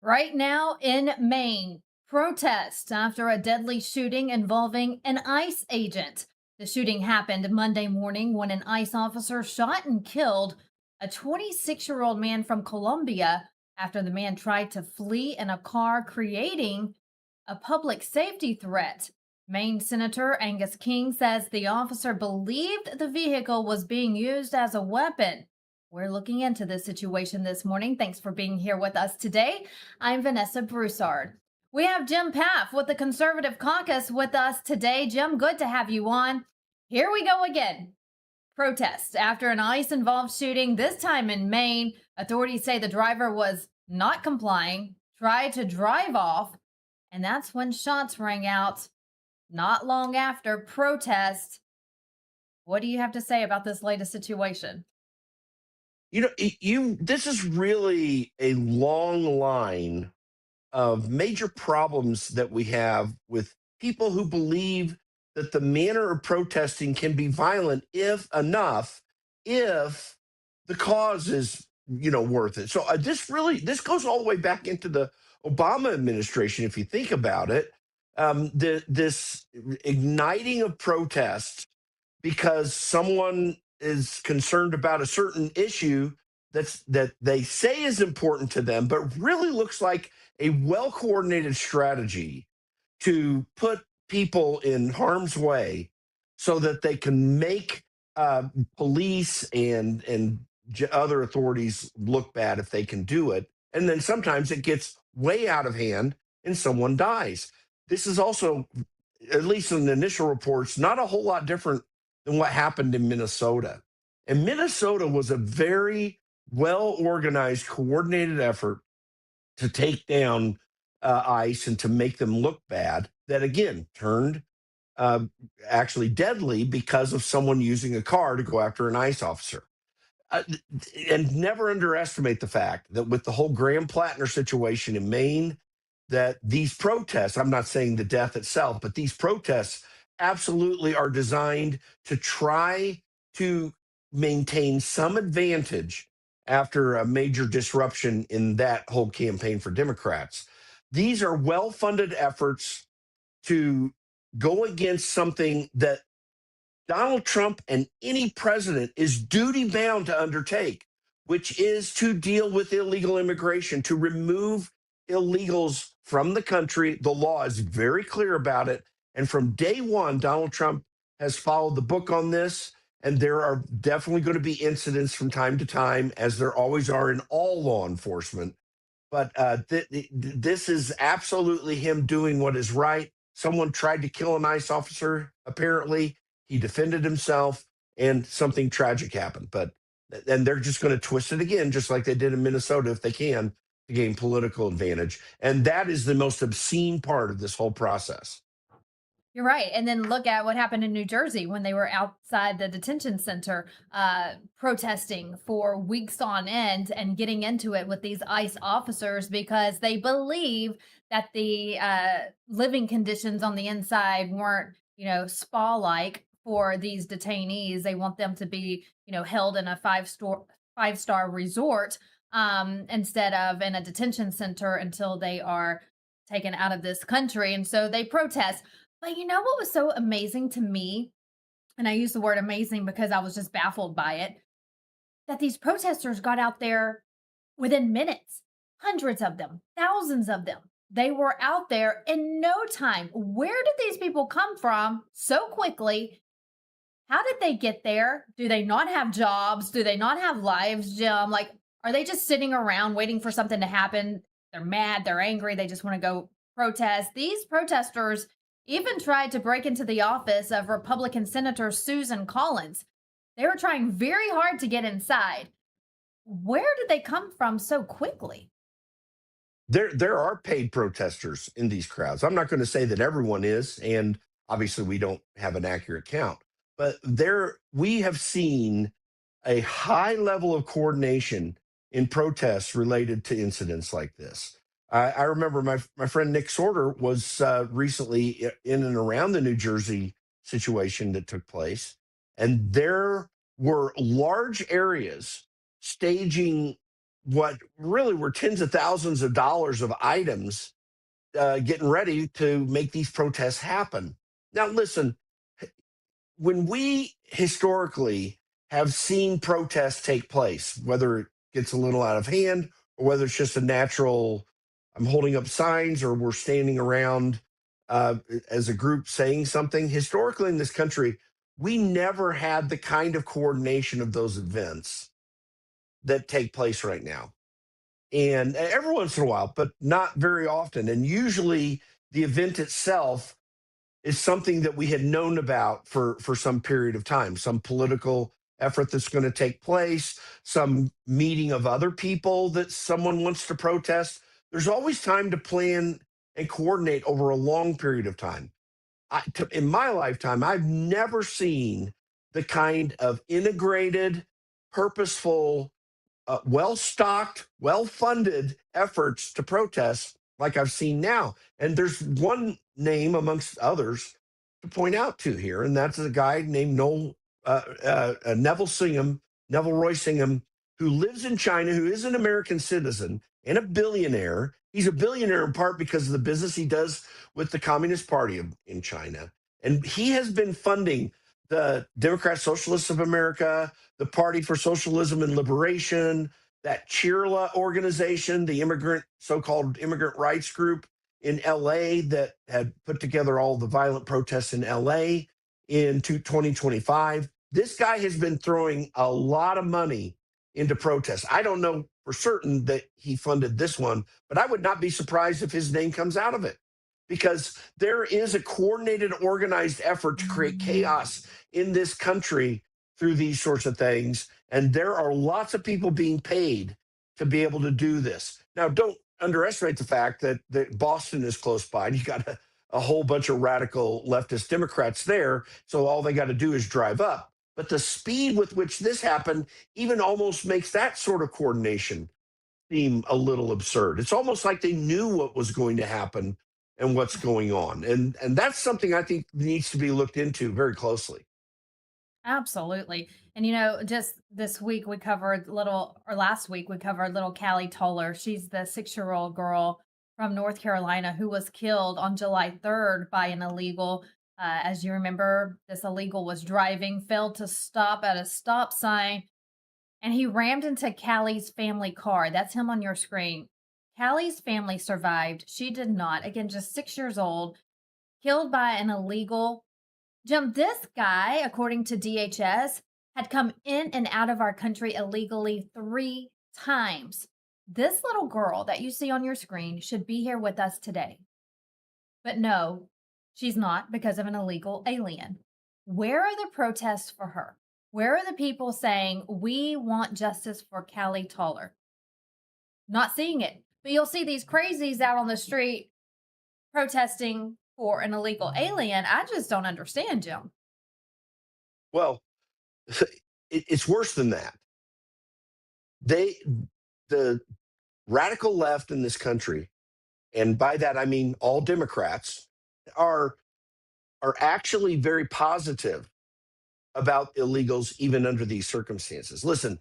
Right now in Maine, protests after a deadly shooting involving an ICE agent. The shooting happened Monday morning when an ICE officer shot and killed a 26-year-old man from Colombia after the man tried to flee in a car, creating a public safety threat. Maine Senator Angus King says the officer believed the vehicle was being used as a weapon. We're looking into this situation this morning. Thanks for being here with us today. I'm Vanessa Broussard. We have Jim Paff with the Conservative Caucus with us today. Jim, good to have you on. Here we go again. Protests after an ICE involved shooting, this time in Maine. Authorities say the driver was not complying, tried to drive off, and that's when shots rang out not long after protest. What do you have to say about this latest situation? This is really a long line of major problems that we have with people who believe that the manner of protesting can be violent if the cause is worth it. So this goes all the way back into the Obama administration, if you think about it. This igniting of protests because someone is concerned about a certain issue that they say is important to them, but really looks like a well coordinated strategy to put people in harm's way so that they can make police and other authorities look bad if they can do it. And then sometimes it gets way out of hand and someone dies. This is also, at least in the initial reports, not a whole lot different than what happened in Minnesota. And Minnesota was a very well organized, coordinated effort to take down ICE and to make them look bad, that again turned uh, actually deadly because of someone using a car to go after an ICE officer. Uh, and never underestimate the fact that with the whole Graham Plattner situation in Maine, that these protests, I'm not saying the death itself, but these protests absolutely are designed to try to maintain some advantage after a major disruption in that whole campaign for Democrats. These are well funded efforts to go against something that Donald Trump and any president is duty bound to undertake, which is to deal with illegal immigration, to remove illegals from the country. The law is very clear about it. And from day one, Donald Trump has followed the book on this. And there are definitely going to be incidents from time to time, as there always are in all law enforcement. But this is absolutely him doing what is right. Someone tried to kill an ICE officer, apparently. He defended himself, and something tragic happened. And they're just going to twist it again, just like they did in Minnesota, if they can, to gain political advantage. And that is the most obscene part of this whole process. You're right. And then look at what happened in New Jersey when they were outside the detention center protesting for weeks on end and getting into it with these ICE officers because they believe that the living conditions on the inside weren't, spa like for these detainees. They want them to be, held in a five-star resort instead of in a detention center until they are taken out of this country. And so they protest, but you know what was so amazing to me? And I use the word amazing because I was just baffled by it, that these protesters got out there within minutes, hundreds of them, thousands of them. They were out there in no time. Where did these people come from so quickly? How did they get there? Do they not have jobs? Do they not have lives, Jim? Like, are they just sitting around waiting for something to happen? They're mad, they're angry, they just want to go protest. These protesters even tried to break into the office of Republican Senator Susan Collins. They were trying very hard to get inside. Where did they come from so quickly? There are paid protesters in these crowds. I'm not going to say that everyone is, and obviously we don't have an accurate count, but there we have seen a high level of coordination in protests related to incidents like this. I remember my friend Nick Sorter was recently in and around the New Jersey situation that took place, and there were large areas staging what really were tens of thousands of dollars of items getting ready to make these protests happen. Now, listen, when we historically have seen protests take place, whether it gets a little out of hand or whether it's just a natural, I'm holding up signs or we're standing around uh, as a group saying something, historically in this country, we never had the kind of coordination of those events that take place right now. And every once in a while, but not very often. And usually the event itself is something that we had known about for some period of time, some political effort that's going to take place, some meeting of other people that someone wants to protest. There's always time to plan and coordinate over a long period of time. In my lifetime, I've never seen the kind of integrated, purposeful, well stocked, well funded efforts to protest like I've seen now. And there's one name amongst others to point out to here, and that's a guy named Neville Roy Singham, who lives in China, who is an American citizen and a billionaire. He's a billionaire in part because of the business he does with the Communist Party in China. And he has been funding the Democrat Socialists of America, the Party for Socialism and Liberation, that CHIRLA organization, the so-called immigrant rights group in LA that had put together all the violent protests in LA in 2025. This guy has been throwing a lot of money into protests. I don't know for certain that he funded this one, but I would not be surprised if his name comes out of it, because there is a coordinated, organized effort to create chaos in this country through these sorts of things. And there are lots of people being paid to be able to do this. Now, don't underestimate the fact that Boston is close by. And you got a whole bunch of radical leftist Democrats there. So all they got to do is drive up. But the speed with which this happened even almost makes that sort of coordination seem a little absurd. It's almost like they knew what was going to happen and what's going on. And that's something I think needs to be looked into very closely. Absolutely. And just this week we covered last week we covered little Callie Toller. She's the 6-year-old girl from North Carolina who was killed on July 3rd by an illegal. As you remember, this illegal was driving, failed to stop at a stop sign, and he rammed into Callie's family car. That's him on your screen. Callie's family survived. She did not. Again, just 6 years old, killed by an illegal. Jim, this guy, according to DHS, had come in and out of our country illegally 3 times. This little girl that you see on your screen should be here with us today. But no, she's not because of an illegal alien. Where are the protests for her? Where are the people saying, we want justice for Callie Toller? Not seeing it. But you'll see these crazies out on the street protesting for an illegal alien. I just don't understand, Jim. Well, it's worse than that. The radical left in this country, and by that I mean all Democrats, are actually very positive about illegals even under these circumstances. Listen,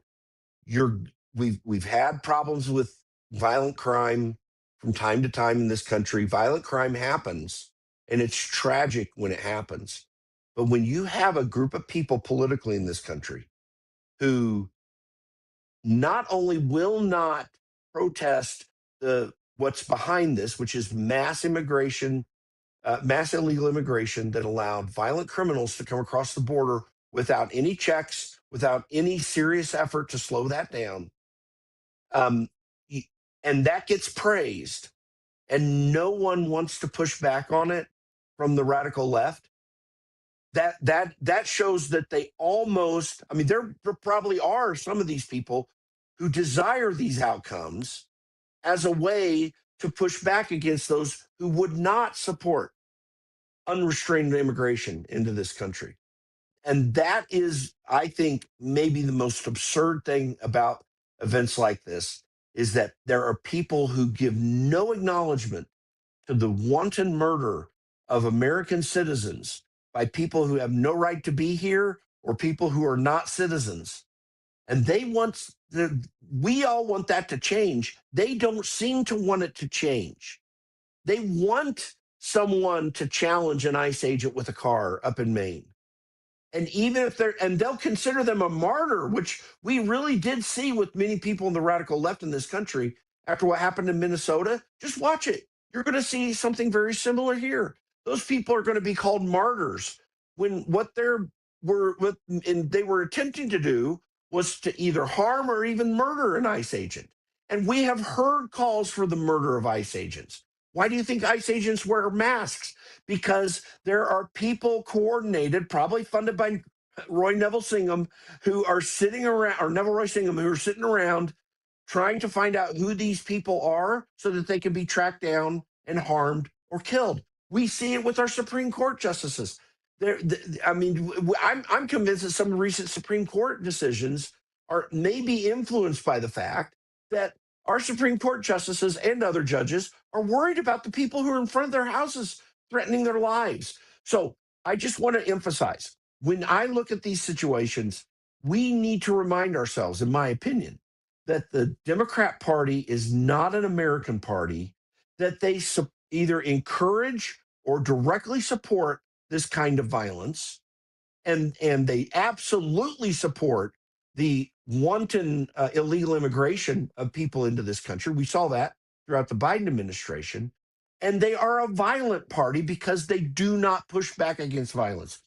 we've had problems with violent crime from time to time in this country. Violent crime happens, and it's tragic when it happens. But when you have a group of people politically in this country who not only will not protest what's behind this, which is mass immigration, mass illegal immigration that allowed violent criminals to come across the border without any checks, without any serious effort to slow that down. Um, and that gets praised, and no one wants to push back on it from the radical left. That shows that they almost, I mean, there probably are some of these people who desire these outcomes as a way to push back against those who would not support unrestrained immigration into this country. And that is, I think, maybe the most absurd thing about events like this is that there are people who give no acknowledgement to the wanton murder of American citizens by people who have no right to be here or people who are not citizens. And we all want that to change. They don't seem to want it to change. They want someone to challenge an ICE agent with a car up in Maine. And even if they'll consider them a martyr, which we really did see with many people in the radical left in this country after what happened in Minnesota. Just watch it. You're going to see something very similar here. Those people are going to be called martyrs when what they were attempting to do was to either harm or even murder an ICE agent. And we have heard calls for the murder of ICE agents. Why do you think ICE agents wear masks? Because there are people coordinated, probably funded by Roy Neville Singham, who are sitting around, or Neville Roy Singham, who are sitting around trying to find out who these people are so that they can be tracked down and harmed or killed. We see it with our Supreme Court justices. I'm convinced that some recent Supreme Court decisions are maybe influenced by the fact that our Supreme Court justices and other judges are worried about the people who are in front of their houses threatening their lives. So I just want to emphasize, when I look at these situations, we need to remind ourselves, in my opinion, that the Democrat Party is not an American party, that they either encourage or directly support this kind of violence, and they absolutely support the wanton illegal immigration of people into this country. We saw that throughout the Biden administration. And they are a violent party because they do not push back against violence.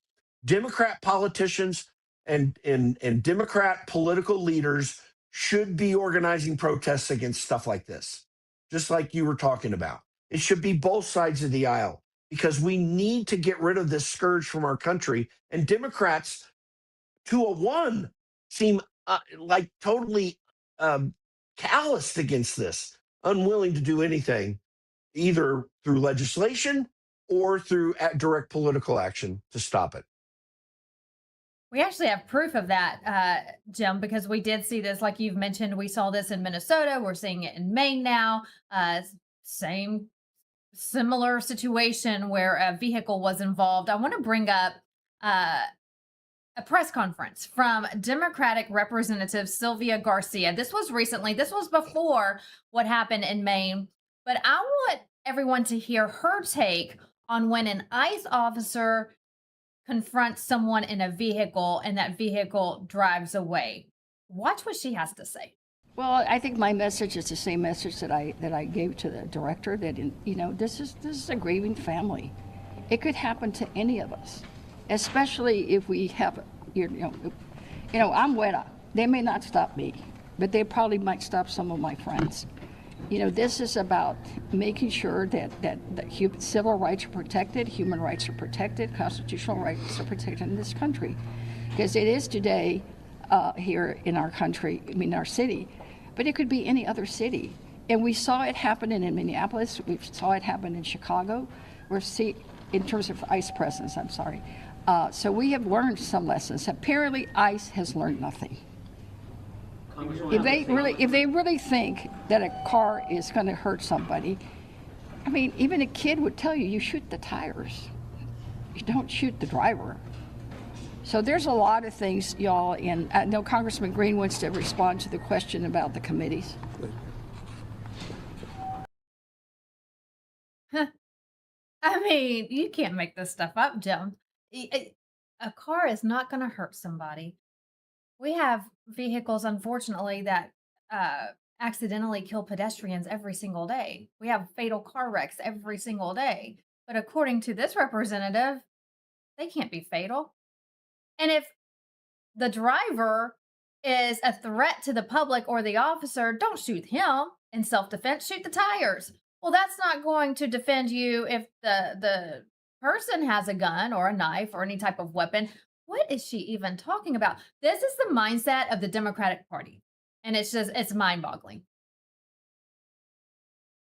Democrat politicians and Democrat political leaders should be organizing protests against stuff like this, just like you were talking about. It should be both sides of the aisle, because we need to get rid of this scourge from our country. And Democrats, to a one, seem like totally calloused against this, unwilling to do anything, either through legislation or through direct political action to stop it. We actually have proof of that, Jim, because we did see this, like you've mentioned. We saw this in Minnesota. We're seeing it in Maine now. Same similar situation where a vehicle was involved. I want to bring up a press conference from Democratic Representative Sylvia Garcia. This was recently, this was before what happened in Maine, but I want everyone to hear her take on when an ICE officer confronts someone in a vehicle and that vehicle drives away. Watch what she has to say. Well, I think my message is the same message that I gave to the director, that this is a grieving family. It could happen to any of us, especially if we have I'm Weta. They may not stop me, but they probably might stop some of my friends. This is about making sure that civil rights are protected, human rights are protected, constitutional rights are protected in this country, because it is today here in our country, our city. But it could be any other city. And we saw it happen in Minneapolis. We saw it happen in Chicago. In terms of ICE presence, I'm sorry. So we have learned some lessons. Apparently, ICE has learned nothing. If they really think that a car is going to hurt somebody, even a kid would tell you shoot the tires. You don't shoot the driver. So there's a lot of things, y'all, and I know Congressman Green wants to respond to the question about the committees. You can't make this stuff up, Jim. A car is not going to hurt somebody. We have vehicles, unfortunately, that accidentally kill pedestrians every single day. We have fatal car wrecks every single day. But according to this representative, they can't be fatal. And if the driver is a threat to the public or the officer, don't shoot him in self-defense. Shoot the tires. Well, that's not going to defend you if the person has a gun or a knife or any type of weapon. What is she even talking about? This is the mindset of the Democratic Party. And it's mind-boggling.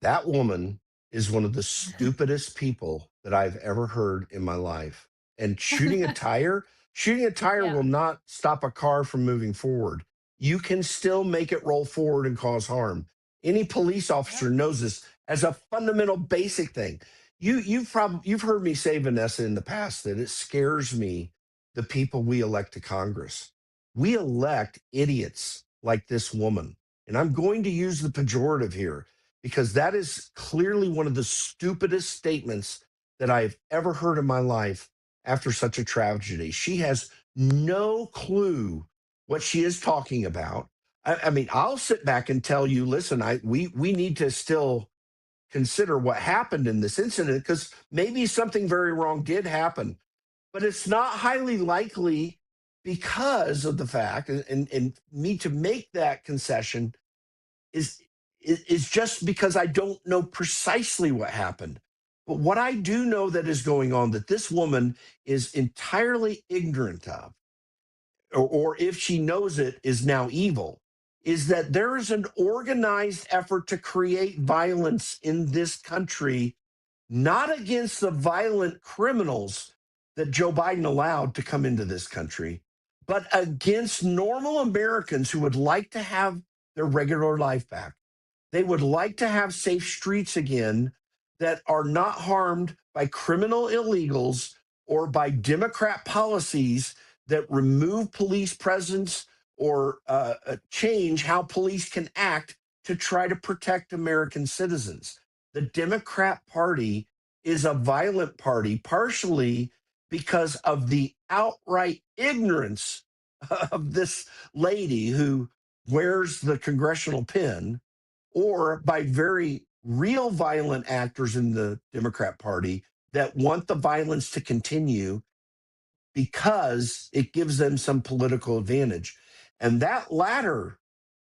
That woman is one of the stupidest people that I've ever heard in my life. And shooting a tire Yeah. will not stop a car from moving forward. You can still make it roll forward and cause harm. Any police officer knows this as a fundamental basic thing. You've heard me say, Vanessa, in the past, that it scares me, the people we elect to Congress. We elect idiots like this woman. And I'm going to use the pejorative here because that is clearly one of the stupidest statements that I've ever heard in my life after such a tragedy. She has no clue what she is talking about. I mean, I'll sit back and tell you, listen, we need to still consider what happened in this incident because maybe something very wrong did happen, but it's not highly likely because of the fact, and me to make that concession is just because I don't know precisely what happened. But what I do know that is going on that this woman is entirely ignorant of, or if she knows it, is now evil, is that there is an organized effort to create violence in this country, not against the violent criminals that Joe Biden allowed to come into this country, but against normal Americans who would like to have their regular life back. They would like to have safe streets again that are not harmed by criminal illegals or by Democrat policies that remove police presence or change how police can act to try to protect American citizens. The Democrat Party is a violent party, partially because of the outright ignorance of this lady who wears the congressional pin, or by very real violent actors in the Democrat Party that want the violence to continue because it gives them some political advantage. And that latter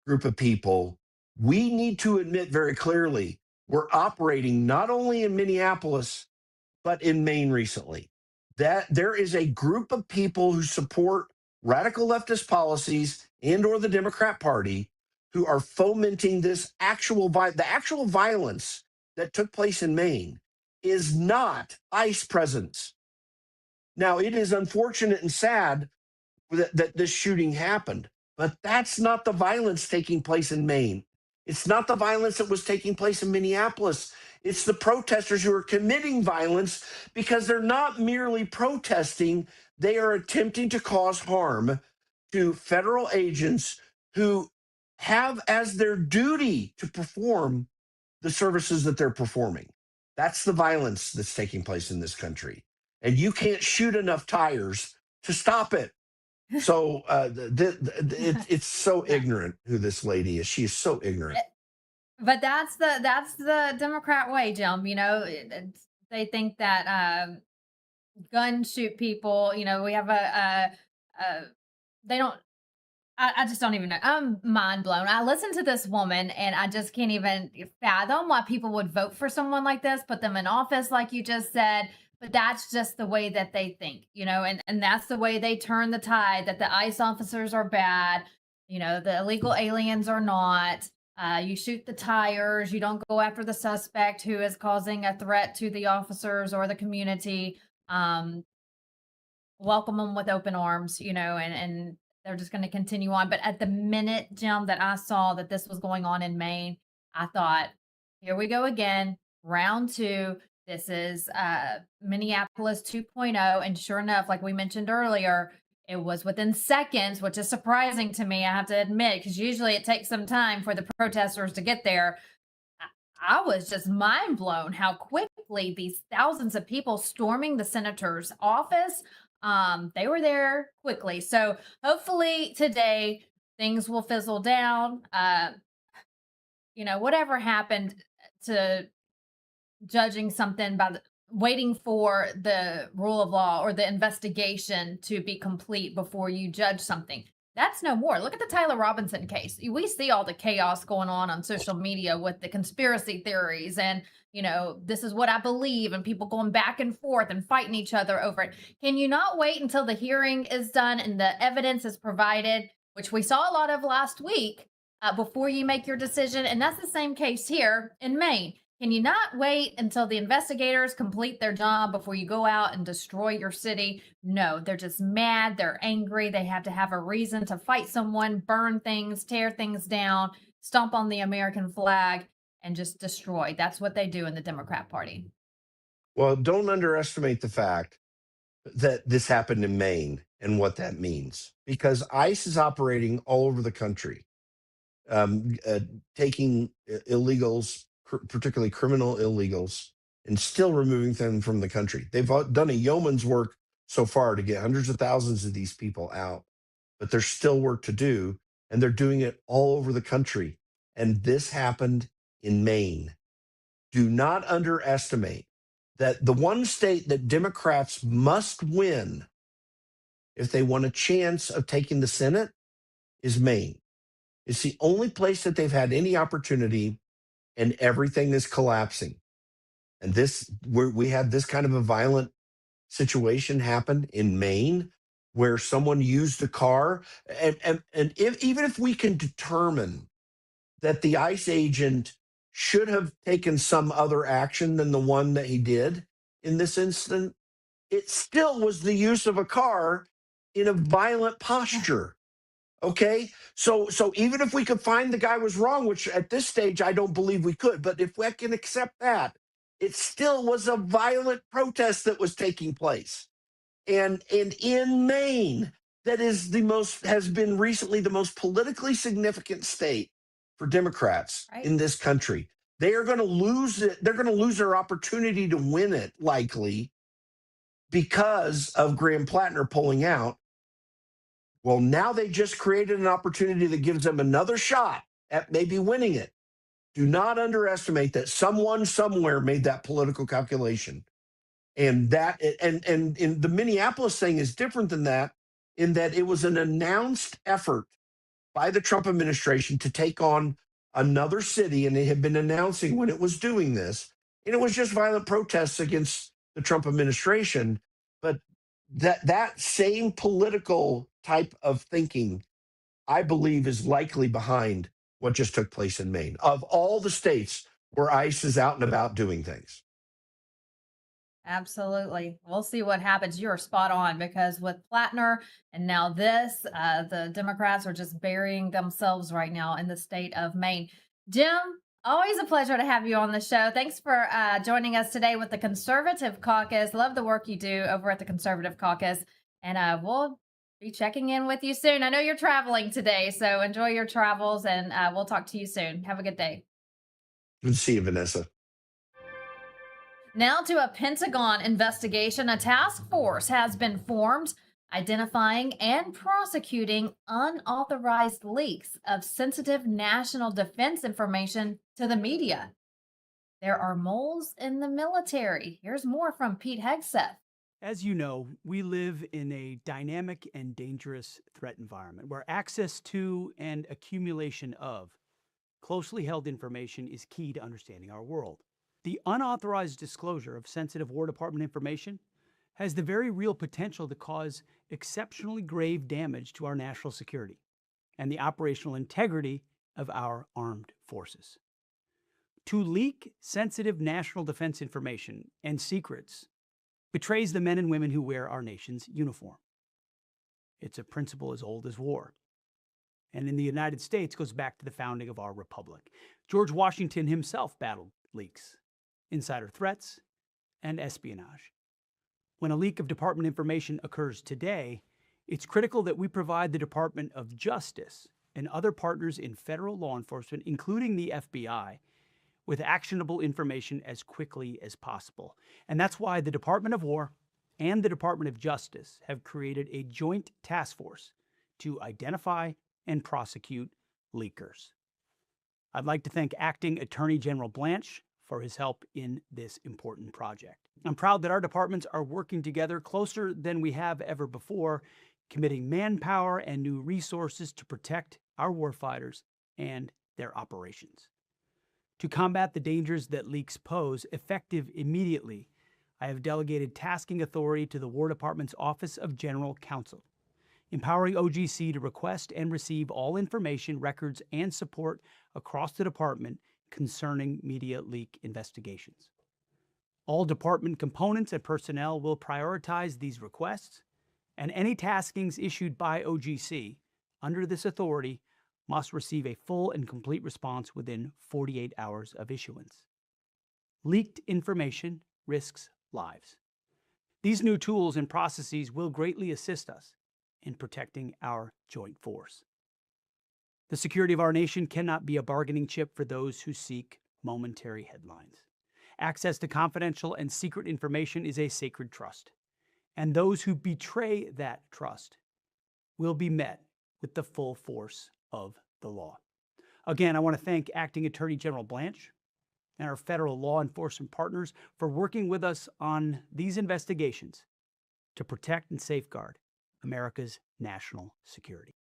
group of people, we need to admit very clearly, we're operating not only in Minneapolis, but in Maine recently. That there is a group of people who support radical leftist policies and or the Democrat Party who are fomenting this the actual violence that took place in Maine is not ICE presence. Now, it is unfortunate and sad that this shooting happened, but that's not the violence taking place in Maine. It's not the violence that was taking place in Minneapolis. It's the protesters who are committing violence because they're not merely protesting, they are attempting to cause harm to federal agents who have as their duty to perform the services that they're performing. That's the violence that's taking place in this country. And you can't shoot enough tires to stop it. So it's so ignorant who this lady is. She is so ignorant. But that's the Democrat way, Jim. They think that guns shoot people. We have a they don't. I just don't even know. I'm mind blown. I listened to this woman and I just can't even fathom why people would vote for someone like this, put them in office, like you just said. But that's just the way that they think, and that's the way they turn the tide that the ICE officers are bad, the illegal aliens are not. You shoot the tires, you don't go after the suspect who is causing a threat to the officers or the community. Welcome them with open arms, and they're just going to continue on. But at the minute, Jim, that I saw that this was going on in Maine, I thought, here we go again, round two. This is Minneapolis 2.0. And sure enough, like we mentioned earlier, it was within seconds, which is surprising to me, I have to admit, because usually it takes some time for the protesters to get there. I was just mind blown how quickly these thousands of people storming the senator's office, they were there quickly. So hopefully today things will fizzle down. Whatever happened to judging something by waiting for the rule of law or the investigation to be complete before you judge something. That's no more. Look at the Tyler Robinson case. We see all the chaos going on social media with the conspiracy theories and, this is what I believe, and people going back and forth and fighting each other over it. Can you not wait until the hearing is done and the evidence is provided, which we saw a lot of last week, before you make your decision? And that's the same case here in Maine. Can you not wait until the investigators complete their job before you go out and destroy your city? No, they're just mad. They're angry. They have to have a reason to fight someone, burn things, tear things down, stomp on the American flag, and just destroy. That's what they do in the Democrat Party. Well, don't underestimate the fact that this happened in Maine and what that means, because ICE is operating all over the country. taking illegals, particularly criminal illegals, and still removing them from the country. They've done a yeoman's work so far to get hundreds of thousands of these people out, but there's still work to do, and they're doing it all over the country. And this happened in Maine. Do not underestimate that the one state that Democrats must win if they want a chance of taking the Senate is Maine. It's the only place that they've had any opportunity, and everything is collapsing. And we had this kind of a violent situation happen in Maine where someone used a car. And even if we can determine that the ICE agent should have taken some other action than the one that he did in this instant, it still was the use of a car in a violent posture. Okay. So even if we could find the guy was wrong, which at this stage I don't believe we could, but if we can accept that, it still was a violent protest that was taking place. And in Maine, that is has been recently the most politically significant state for Democrats Right. in this country. They are going to lose it. They're going to lose their opportunity to win it, likely, because of Graham Plattner pulling out. Well, now they just created an opportunity that gives them another shot at maybe winning it. Do not underestimate that someone somewhere made that political calculation. And in the Minneapolis thing is different than that, in that it was an announced effort by the Trump administration to take on another city, and they had been announcing when it was doing this. And it was just violent protests against the Trump administration. But that same political type of thinking, I believe, is likely behind what just took place in Maine. Of all the states where ICE is out and about doing things. Absolutely. We'll see what happens. You're spot on, because with Plattner and now this, the Democrats are just burying themselves right now in the state of Maine. Jim, always a pleasure to have you on the show. Thanks for joining us today with the Conservative Caucus. Love the work you do over at the Conservative Caucus. And we'll be checking in with you soon. I know you're traveling today, so enjoy your travels, and we'll talk to you soon. Have a good day. Good to see you, Vanessa. Now to a Pentagon investigation. A task force has been formed identifying and prosecuting unauthorized leaks of sensitive national defense information to the media. There are moles in the military. Here's more from Pete Hegseth. As you know, we live in a dynamic and dangerous threat environment where access to and accumulation of closely held information is key to understanding our world. The unauthorized disclosure of sensitive War Department information has the very real potential to cause exceptionally grave damage to our national security and the operational integrity of our armed forces. To leak sensitive national defense information and secrets betrays the men and women who wear our nation's uniform. It's a principle as old as war, and in the United States goes back to the founding of our republic. George Washington himself battled leaks, insider threats, and espionage. When a leak of department information occurs today, it's critical that we provide the Department of Justice and other partners in federal law enforcement, including the FBI, with actionable information as quickly as possible. And that's why the Department of War and the Department of Justice have created a joint task force to identify and prosecute leakers. I'd like to thank Acting Attorney General Blanche for his help in this important project. I'm proud that our departments are working together closer than we have ever before, committing manpower and new resources to protect our warfighters and their operations. To combat the dangers that leaks pose, effective immediately, I have delegated tasking authority to the War Department's Office of General Counsel, empowering OGC to request and receive all information, records, and support across the department concerning media leak investigations. All department components and personnel will prioritize these requests, and any taskings issued by OGC under this authority must receive a full and complete response within 48 hours of issuance. Leaked information risks lives. These new tools and processes will greatly assist us in protecting our joint force. The security of our nation cannot be a bargaining chip for those who seek momentary headlines. Access to confidential and secret information is a sacred trust, and those who betray that trust will be met with the full force of the law. Again, I want to thank Acting Attorney General Blanche and our federal law enforcement partners for working with us on these investigations to protect and safeguard America's national security.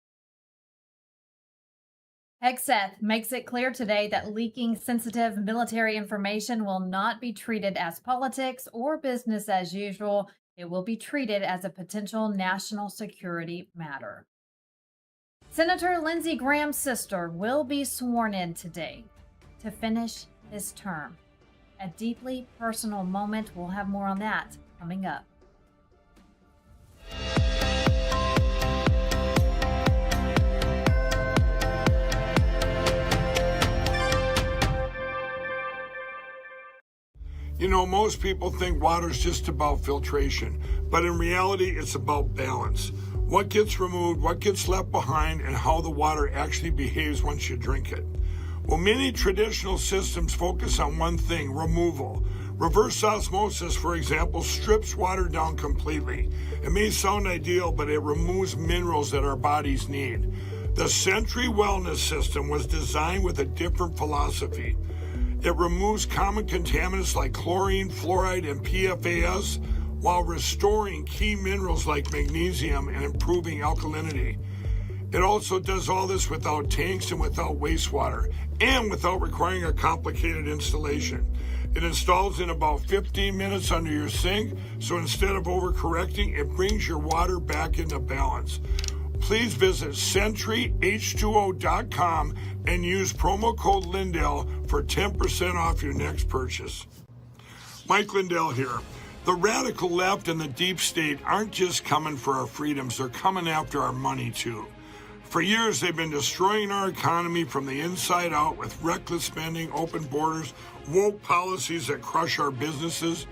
Hegseth makes it clear today that leaking sensitive military information will not be treated as politics or business as usual. It will be treated as a potential national security matter. Senator Lindsey Graham's sister will be sworn in today to finish his term. A deeply personal moment. We'll have more on that coming up. You know, most people think water's just about filtration, but in reality, it's about balance. What gets removed, what gets left behind, and how the water actually behaves once you drink it. Well, many traditional systems focus on one thing, removal. Reverse osmosis, for example, strips water down completely. It may sound ideal, but it removes minerals that our bodies need. The Century Wellness System was designed with a different philosophy. It removes common contaminants like chlorine, fluoride, and PFAS while restoring key minerals like magnesium and improving alkalinity. It also does all this without tanks and without wastewater and without requiring a complicated installation. It installs in about 15 minutes under your sink, so instead of overcorrecting, it brings your water back into balance. Please visit CenturyH2O.com and use promo code Lindell for 10% off your next purchase. Mike Lindell here. The radical left and the deep state aren't just coming for our freedoms, they're coming after our money too. For years, they've been destroying our economy from the inside out with reckless spending, open borders, woke policies that crush our businesses.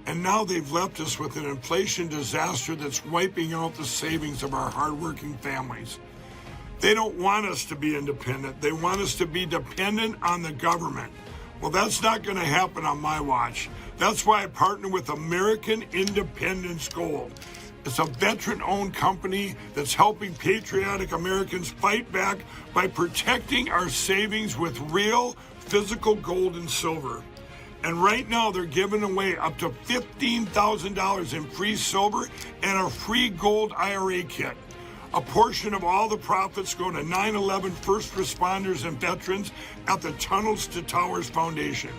And now they've left us with an inflation disaster that's wiping out the savings of our hardworking families. They don't want us to be independent. They want us to be dependent on the government. Well, that's not going to happen on my watch. That's why I partner with American Independence Gold. It's a veteran-owned company that's helping patriotic Americans fight back by protecting our savings with real physical gold and silver. And right now, they're giving away up to $15,000 in free silver and a free gold IRA kit. A portion of all the profits go to 9/11 first responders and veterans at the Tunnels to Towers Foundation.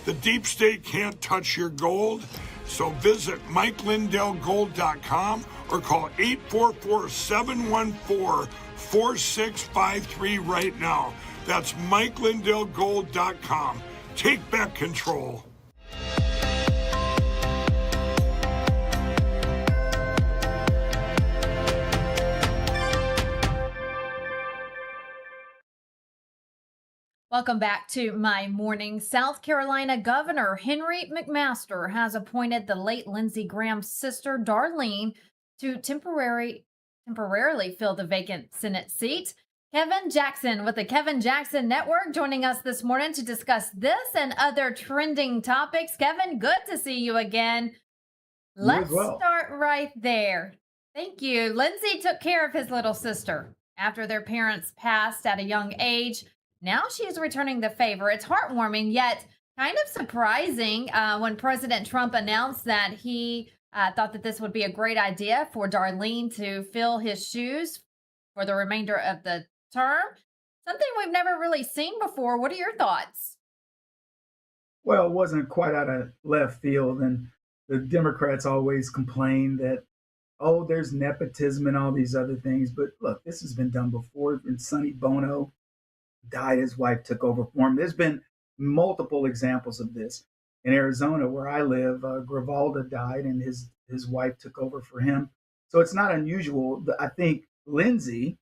The deep state can't touch your gold, so visit MikeLindellGold.com or call 844-714-4653 right now. That's MikeLindellGold.com. Take back control. Welcome back to My Morning. South Carolina Governor Henry McMaster has appointed the late Lindsey Graham's sister, Darlene, to temporarily fill the vacant Senate seat. Kevin Jackson with the Kevin Jackson Network joining us this morning to discuss this and other trending topics. Kevin, good to see you again. Let's start right there. Thank you. Lindsey took care of his little sister after their parents passed at a young age. Now she's returning the favor. It's heartwarming, yet kind of surprising when President Trump announced that he thought that this would be a great idea for Darlene to fill his shoes for the remainder of the term. Something we've never really seen before. What are your thoughts? Well, it wasn't quite out of left field. And the Democrats always complain that, oh, there's nepotism and all these other things. But look, this has been done before. When Sonny Bono died, his wife took over for him. There's been multiple examples of this. In Arizona, where I live, Grivalda died and his wife took over for him. So it's not unusual. I think Lindsey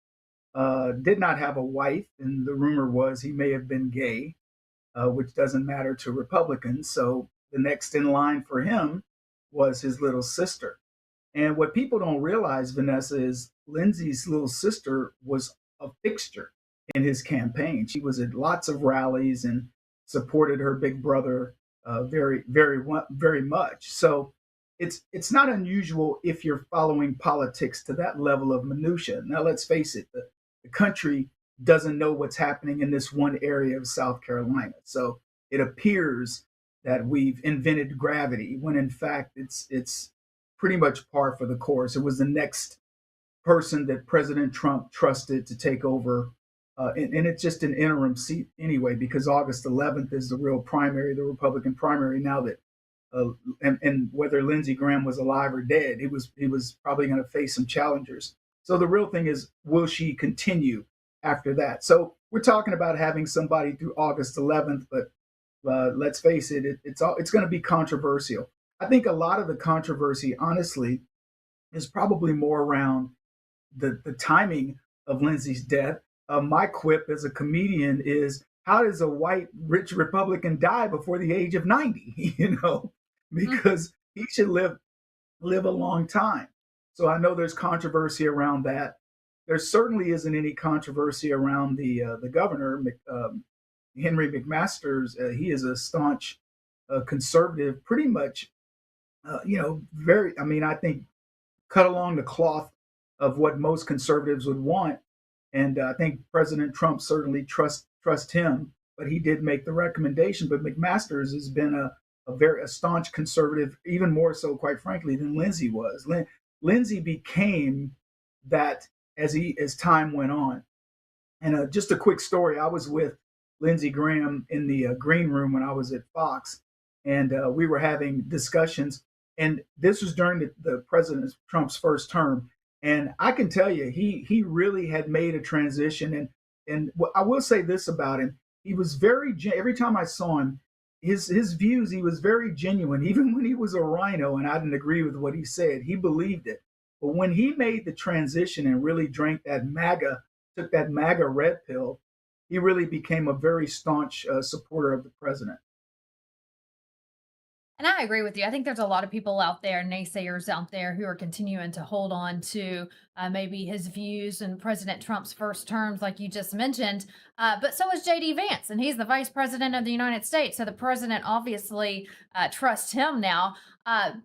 did not have a wife, and the rumor was he may have been gay, which doesn't matter to Republicans. So the next in line for him was his little sister. And what people don't realize, Vanessa, is Lindsey's little sister was a fixture in his campaign. She was at lots of rallies and supported her big brother very much. So it's not unusual if you're following politics to that level of minutia. Now, let's face it, the country doesn't know what's happening in this one area of South Carolina. So it appears that we've invented gravity when in fact it's pretty much par for the course. It was the next person that President Trump trusted to take over. And it's just an interim seat anyway, because August 11th is the real primary, the Republican primary. Now that, and whether Lindsey Graham was alive or dead, he was probably going to face some challengers. So the real thing is, will she continue after that? So we're talking about having somebody through August 11th, but let's face it, it's going to be controversial. I think a lot of the controversy, honestly, is probably more around the timing of Lindsey's death. My quip as a comedian is, how does a white rich Republican die before the age of 90? Because he should live a long time. So I know there's controversy around that. There certainly isn't any controversy around the governor, Henry McMaster's. He is a staunch conservative, pretty much, very. I mean, I think cut along the cloth of what most conservatives would want. And I think President Trump certainly trust him, but he did make the recommendation. But McMaster's has been a staunch conservative, even more so, quite frankly, than Lindsey was. Lindsey became that as time went on. And just a quick story: I was with Lindsey Graham in the green room when I was at Fox, and we were having discussions. And this was during the President Trump's first term. And I can tell you, he really had made a transition. And I will say this about him: he was every time I saw him, his views, he was very genuine. Even when he was a rhino and I didn't agree with what he said, he believed it. But when he made the transition and really took that MAGA red pill, he really became a very staunch supporter of the president. And I agree with you. I think there's a lot of people out there, naysayers out there, who are continuing to hold on to maybe his views in President Trump's first terms, like you just mentioned. But so is J.D. Vance, and he's the vice president of the United States. So the president obviously trusts him now.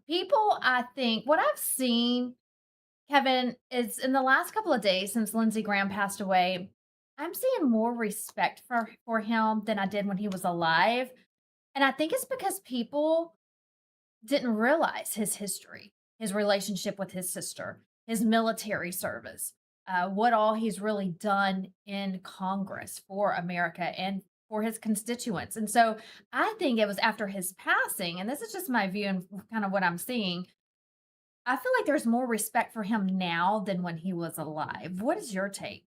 People, I think, what I've seen, Kevin, is in the last couple of days since Lindsey Graham passed away, I'm seeing more respect for him than I did when he was alive. And I think it's because people didn't realize his history, his relationship with his sister, his military service, what all he's really done in Congress for America and for his constituents. And so I think it was after his passing, and this is just my view and kind of what I'm seeing, I feel like there's more respect for him now than when he was alive. What is your take?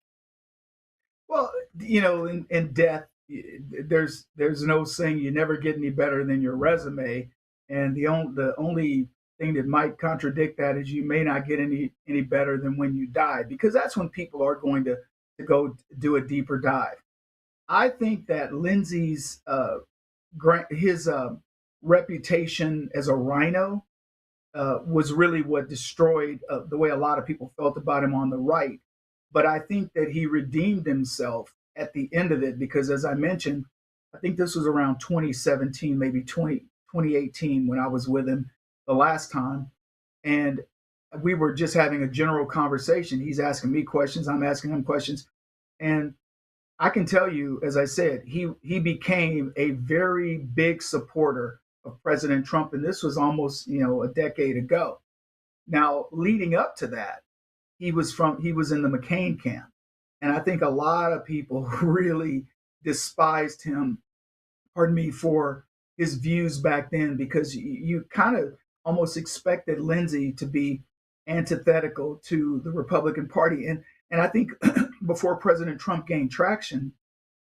Well, in death, there's no saying you never get any better than your resume. And the only thing that might contradict that is you may not get any better than when you die, because that's when people are going to go do a deeper dive. I think that Lindsey's his reputation as a rhino was really what destroyed the way a lot of people felt about him on the right. But I think that he redeemed himself at the end of it, because as I mentioned, I think this was around 2017, maybe 2018 when I was with him the last time. And we were just having a general conversation. He's asking me questions, I'm asking him questions. And I can tell you, as I said, he became a very big supporter of President Trump. And this was almost, a decade ago. Now, leading up to that, he was in the McCain camp. And I think a lot of people really despised him, for his views back then, because you kind of almost expected Lindsey to be antithetical to the Republican Party. And I think before President Trump gained traction,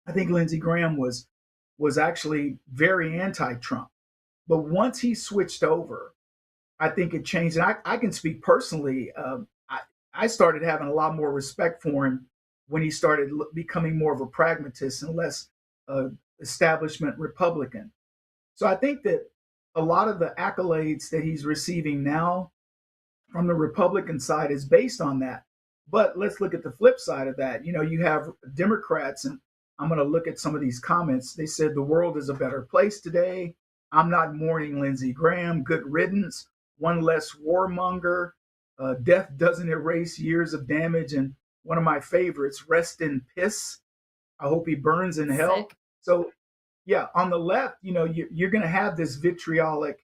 I think Lindsey Graham was actually very anti-Trump. But once he switched over, I think it changed. And I can speak personally. I started having a lot more respect for him when he started becoming more of a pragmatist and less establishment Republican. So I think that a lot of the accolades that he's receiving now from the Republican side is based on that. But let's look at the flip side of that. You know, you have Democrats, and I'm going to look at some of these comments. They said the world is a better place today. I'm not mourning Lindsey Graham. Good riddance. One less warmonger. Death doesn't erase years of damage. And one of my favorites, rest in piss. I hope he burns in hell. Sick. So, yeah, on the left, you know, you're going to have this vitriolic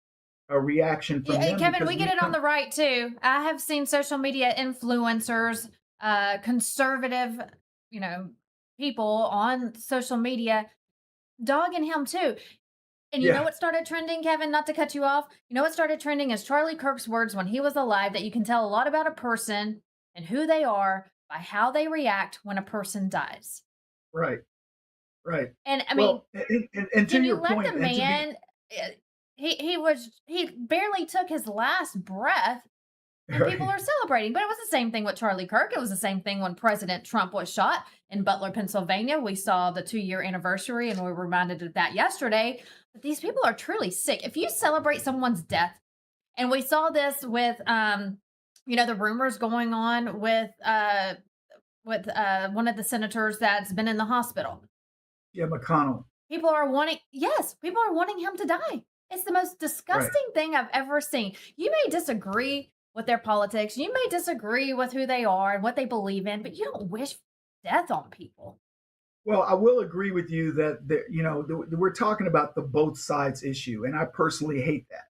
reaction from Yeah, them. Kevin, because we get it on the right too. I have seen social media influencers, conservative, you know, people on social media dogging him too. And you know Yeah, what started trending, Kevin? Not to cut you off. You know what started trending is Charlie Kirk's words when he was alive that you can tell a lot about a person and who they are by how they react when a person dies. right, right. And I mean, Well, and to can you your let point, the and to be man? He barely took his last breath, and people right, are celebrating. But it was the same thing with Charlie Kirk. It was the same thing when President Trump was shot in Butler, Pennsylvania. We saw the 2-year anniversary, and we were reminded of that yesterday. But these people are truly sick. If you celebrate someone's death, and we saw this with, you know, the rumors going on with one of the senators that's been in the hospital. yeah, McConnell, People are wanting him to die. It's the most right. disgusting thing I've ever seen. You may disagree with their politics, you may disagree with who they are and what they believe in, but you don't wish death on people. Well, I will agree with you that we're talking about the both sides issue, and I personally hate that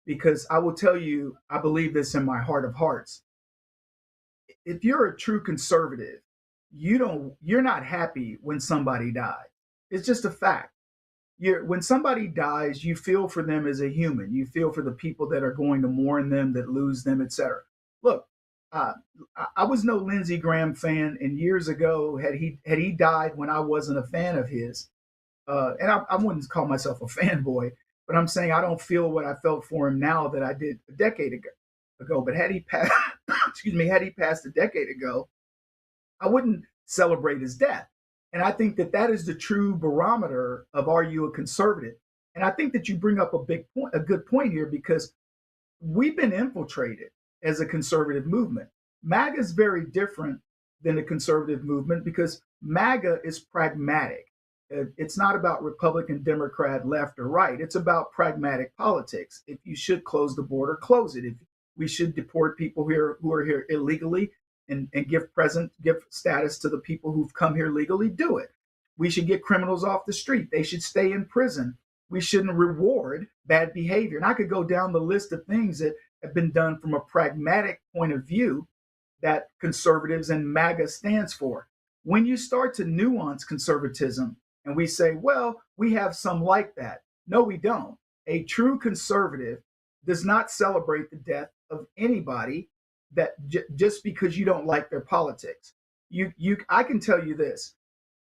because I will tell you, I believe this in my heart of hearts. If you're a true conservative, you're not happy when somebody dies. It's just a fact. When somebody dies, you feel for them as a human. You feel for the people that are going to mourn them, that lose them, etc. Look, uh, I was no Lindsey Graham fan, and years ago, had he died when I wasn't a fan of his, and I wouldn't call myself a fanboy, but I'm saying I don't feel what I felt for him now that I did a decade ago. But had he passed, excuse me, had he passed a decade ago, I wouldn't celebrate his death. And I think that that is the true barometer of, are you a conservative? And I think that you bring up a good point here, because we've been infiltrated as a conservative movement. MAGA is very different than the conservative movement because MAGA is pragmatic. It's not about Republican, Democrat, left or right. It's about pragmatic politics. If you should close the border, close it. If we should deport people here who are here illegally, and give status to the people who've come here legally, do it. We should get criminals off the street. They should stay in prison. We shouldn't reward bad behavior. And I could go down the list of things that have been done from a pragmatic point of view that conservatives and MAGA stands for. When you start to nuance conservatism and we say, well, we have some like that. No, we don't. A true conservative does not celebrate the death of anybody just because you don't like their politics. I can tell you this.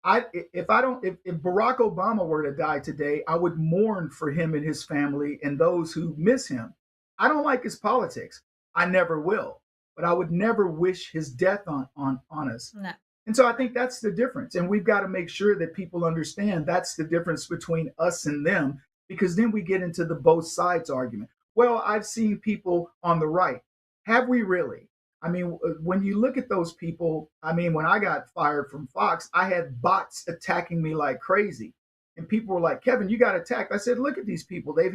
If Barack Obama were to die today, I would mourn for him and his family and those who miss him. I don't like his politics. I never will, but I would never wish his death on us. No. And so I think that's the difference. And we've got to make sure that people understand that's the difference between us and them, because then we get into the both sides argument. Well, I've seen people on the right. Have we really? I mean, when you look at those people, I mean, when I got fired from Fox, I had bots attacking me like crazy. And people were like, Kevin, you got attacked. I said, look at these people. They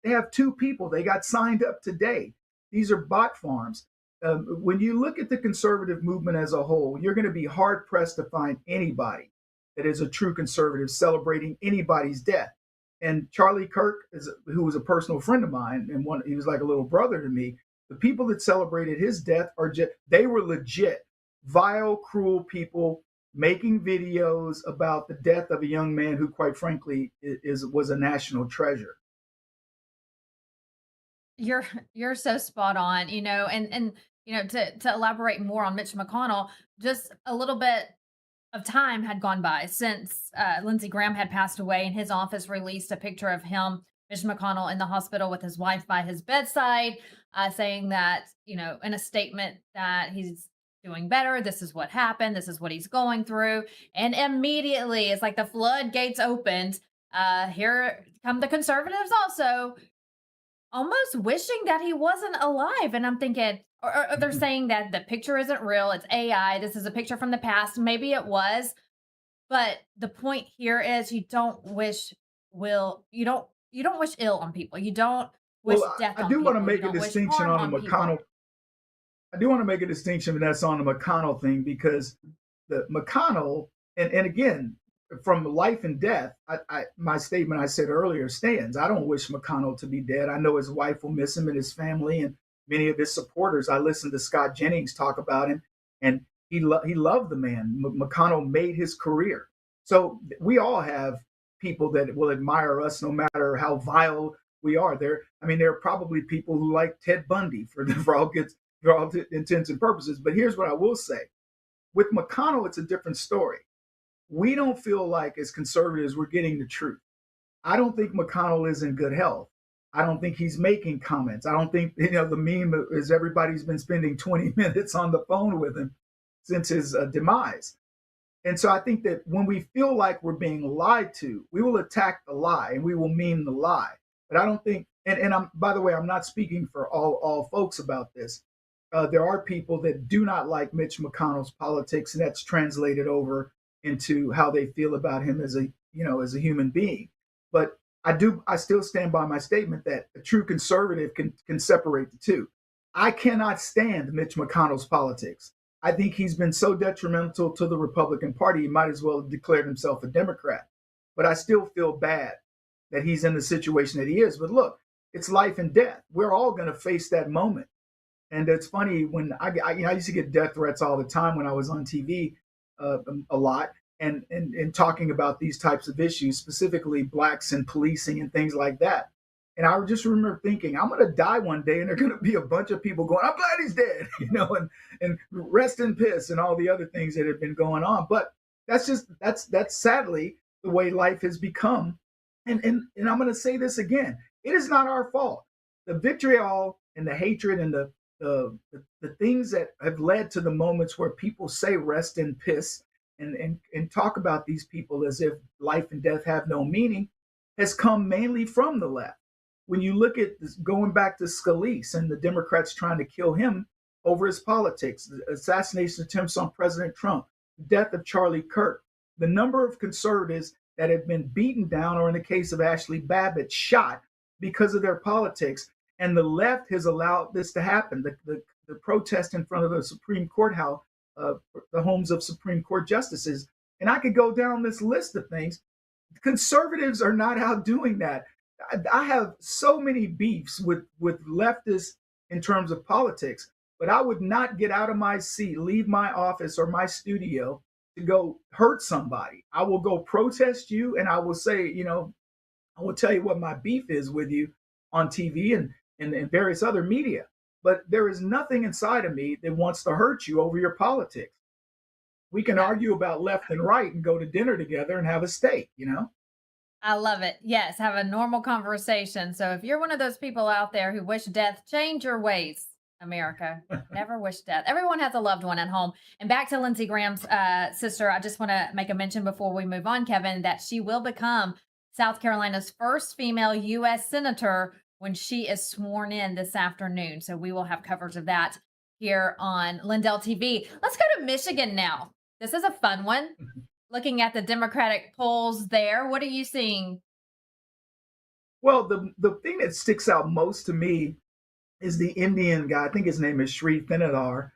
have 2 people. They got signed up today. These are bot farms. When you look at the conservative movement as a whole, you're going to be hard pressed to find anybody that is a true conservative celebrating anybody's death. And Charlie Kirk, who was a personal friend of mine, and he was like a little brother to me. The people that celebrated his death they were legit, vile, cruel people making videos about the death of a young man who, quite frankly, was a national treasure. You're so spot on, you know, and you know, to elaborate more on Mitch McConnell, just a little bit of time had gone by since Lindsey Graham had passed away, and his office released a picture of him, Mitch McConnell, in the hospital with his wife by his bedside, saying that, you know, in a statement that he's doing better. This is what happened. This is what he's going through. And immediately it's like the floodgates opened. Here come the conservatives also, almost wishing that he wasn't alive. And I'm thinking, or they're saying that the picture isn't real, it's AI, this is a picture from the past. Maybe it was, but the point here is you don't wish ill on people. You don't wish Well, death I on do want to people. You make a don't wish distinction harm on on the people. McConnell. I do want to make a distinction, Vanessa, on the McConnell thing, because the McConnell, and again, from life and death, my statement I said earlier stands. I don't wish McConnell to be dead. I know his wife will miss him and his family and many of his supporters. I listened to Scott Jennings talk about him, and he loved the man. McConnell made his career. So we all have people that will admire us no matter how vile we are. There are probably people who like Ted Bundy for all intents and purposes. But here's what I will say: with McConnell, it's a different story. We don't feel like, as conservatives, we're getting the truth. I don't think McConnell is in good health. I don't think he's making comments. I don't think, the meme is everybody's been spending 20 minutes on the phone with him since his demise. And so I think that when we feel like we're being lied to, we will attack the lie and we will mean the lie. But I don't think, and I'm, by the way, I'm not speaking for all folks about this. There are people that do not like Mitch McConnell's politics, and that's translated over into how they feel about him as a human being. But I still stand by my statement that a true conservative can separate the two. I cannot stand Mitch McConnell's politics. I think he's been so detrimental to the Republican Party, he might as well have declared himself a Democrat. But I still feel bad that he's in the situation that he is. But look, it's life and death. We're all going to face that moment. And it's funny when I used to get death threats all the time when I was on TV a lot and talking about these types of issues, specifically blacks and policing and things like that. And I just remember thinking, I'm going to die one day, and there are going to be a bunch of people going, "I'm glad he's dead," and rest in piss and all the other things that have been going on. But that's sadly the way life has become. And I'm going to say this again: it is not our fault. The vitriol and the hatred and the things that have led to the moments where people say rest in piss and talk about these people as if life and death have no meaning has come mainly from the left. When you look at this, going back to Scalise and the Democrats trying to kill him over his politics, the assassination attempts on President Trump, the death of Charlie Kirk, the number of conservatives that have been beaten down, or in the case of Ashley Babbitt, shot because of their politics. And the left has allowed this to happen. The protest in front of the Supreme Court House, the homes of Supreme Court justices. And I could go down this list of things. Conservatives are not out doing that. I have so many beefs with leftists in terms of politics, but I would not get out of my seat, leave my office or my studio to go hurt somebody. I will go protest you, and I will say, I will tell you what my beef is with you on TV and various other media. But there is nothing inside of me that wants to hurt you over your politics. We can argue about left and right and go to dinner together and have a steak, I love it. Yes, have a normal conversation. So if you're one of those people out there who wish death, change your ways, America. Never wish death. Everyone has a loved one at home. And back to Lindsey Graham's sister, I just want to make a mention before we move on, Kevin, that she will become South Carolina's first female U.S. senator when she is sworn in this afternoon. So we will have coverage of that here on Lindell TV. Let's go to Michigan now. This is a fun one. Looking at the Democratic polls there, what are you seeing? Well, the thing that sticks out most to me is the Indian guy. I think his name is Sri Thinadar,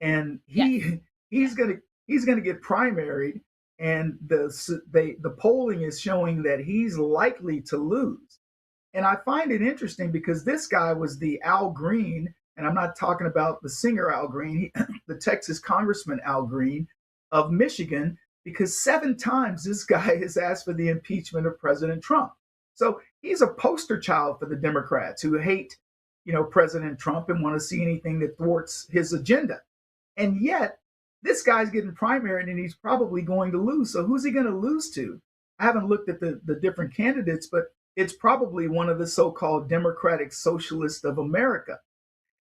and he's gonna get primaried, and the polling is showing that he's likely to lose. And I find it interesting because this guy was the Al Green, and I'm not talking about the singer Al Green, the Texas Congressman Al Green of Michigan, because 7 times this guy has asked for the impeachment of President Trump. So he's a poster child for the Democrats who hate, President Trump and want to see anything that thwarts his agenda. And yet this guy's getting primaried and he's probably going to lose. So who's he going to lose to? I haven't looked at the different candidates, but it's probably one of the so-called Democratic Socialists of America.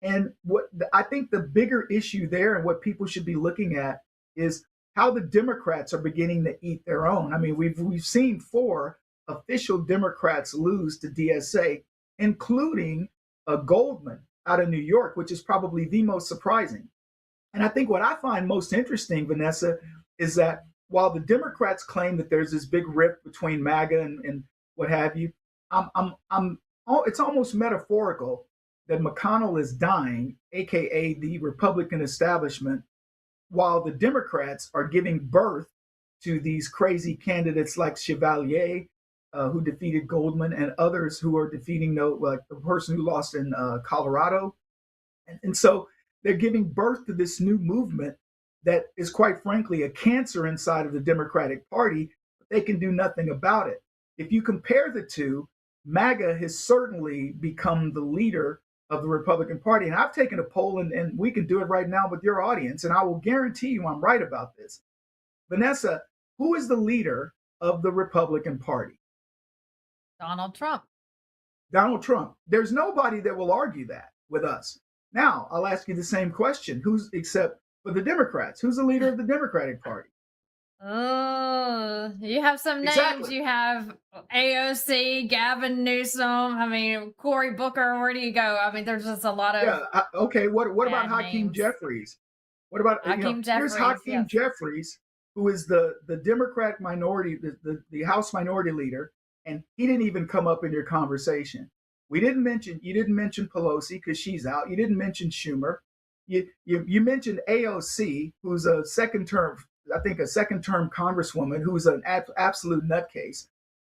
And what I think the bigger issue there and what people should be looking at is how the Democrats are beginning to eat their own. I mean, we've seen 4 official Democrats lose to DSA, including Goldman, out of New York, which is probably the most surprising. And I think what I find most interesting, Vanessa, is that while the Democrats claim that there's this big rift between MAGA and what have you, it's almost metaphorical that McConnell is dying, aka the Republican establishment, while the Democrats are giving birth to these crazy candidates like Chevalier, who defeated Goldman, and others who are defeating like the person who lost in Colorado. And so they're giving birth to this new movement that is, quite frankly, a cancer inside of the Democratic Party, but they can do nothing about it. If you compare the two, MAGA has certainly become the leader of the Republican Party. And I've taken a poll, and we can do it right now with your audience, and I will guarantee you I'm right about this. Vanessa, who is the leader of the Republican Party? Donald Trump. Donald Trump. There's nobody that will argue that with us. Now, I'll ask you the same question. Except for the Democrats, who's the leader of the Democratic Party? Oh, you have some names. Exactly. You have AOC, Gavin Newsom. I mean, Cory Booker. Where do you go? I mean, there's just a lot of Okay. What about bad Hakeem names. Jeffries? What about Hakeem here's Jeffries, Hakeem yes. Jeffries, who is the Democrat minority, the House minority leader, and he didn't even come up in your conversation. You didn't mention Pelosi because she's out. You didn't mention Schumer. You mentioned AOC, who's a second term congresswoman who's an absolute nutcase.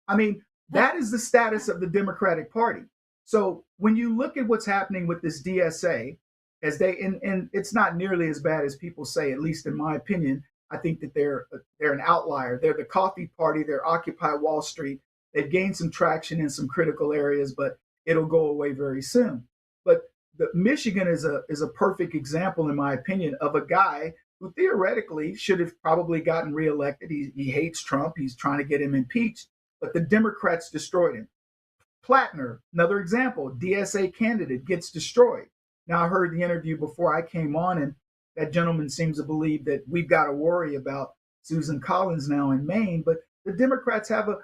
I mean, that is the status of the Democratic Party. So when you look at what's happening with this DSA, and it's not nearly as bad as people say, at least in my opinion. I think that they're an outlier. They're the coffee party. They're Occupy Wall Street. They've gained some traction in some critical areas, but it'll go away very soon. But Michigan is a perfect example, in my opinion, of a guy who theoretically should have probably gotten reelected. He hates Trump. He's trying to get him impeached, but the Democrats destroyed him. Plattner, another example, DSA candidate, gets destroyed. Now, I heard the interview before I came on, and that gentleman seems to believe that we've got to worry about Susan Collins now in Maine, but the Democrats have a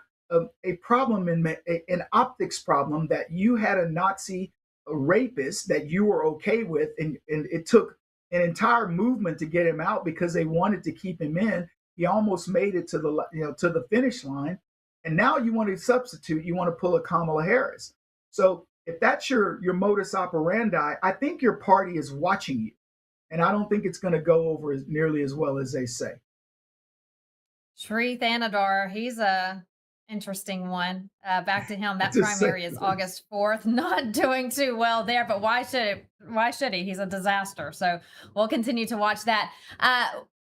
problem, an optics problem, that you had a Nazi rapist that you were okay with, and it took an entire movement to get him out because they wanted to keep him in. He almost made it to the finish line, and now you want to substitute. You want to pull a Kamala Harris. So if that's your modus operandi, I think your party is watching you, and I don't think it's going to go over nearly as well as they say. Sri Thanadar, he's a interesting one. Back to him. That Just primary say- is August 4th. Not doing too well there, but why should he? He's a disaster. So we'll continue to watch that.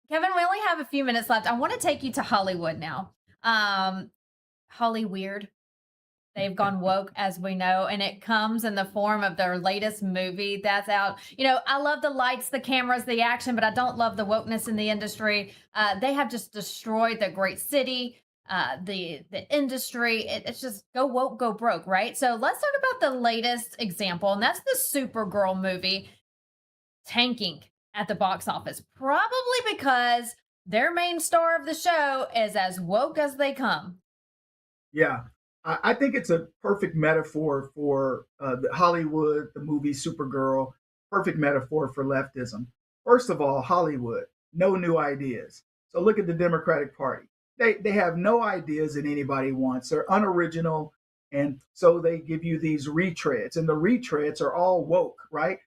Kevin, we only have a few minutes left. I want to take you to Hollywood now. Holly Weird. They've gone woke, as we know, and it comes in the form of their latest movie that's out. You know, I love the lights, the cameras, the action, but I don't love the wokeness in the industry. They have just destroyed the great city, the industry. It's just go woke, go broke, right? So let's talk about the latest example, and that's the Supergirl movie tanking at the box office, probably because their main star of the show is as woke as they come. Yeah. I think it's a perfect metaphor for the Hollywood, the movie Supergirl, perfect metaphor for leftism. First of all, Hollywood, no new ideas. So look at the Democratic Party. They have no ideas that anybody wants. They're unoriginal. And so they give you these retreads, and the retreads are all woke, right?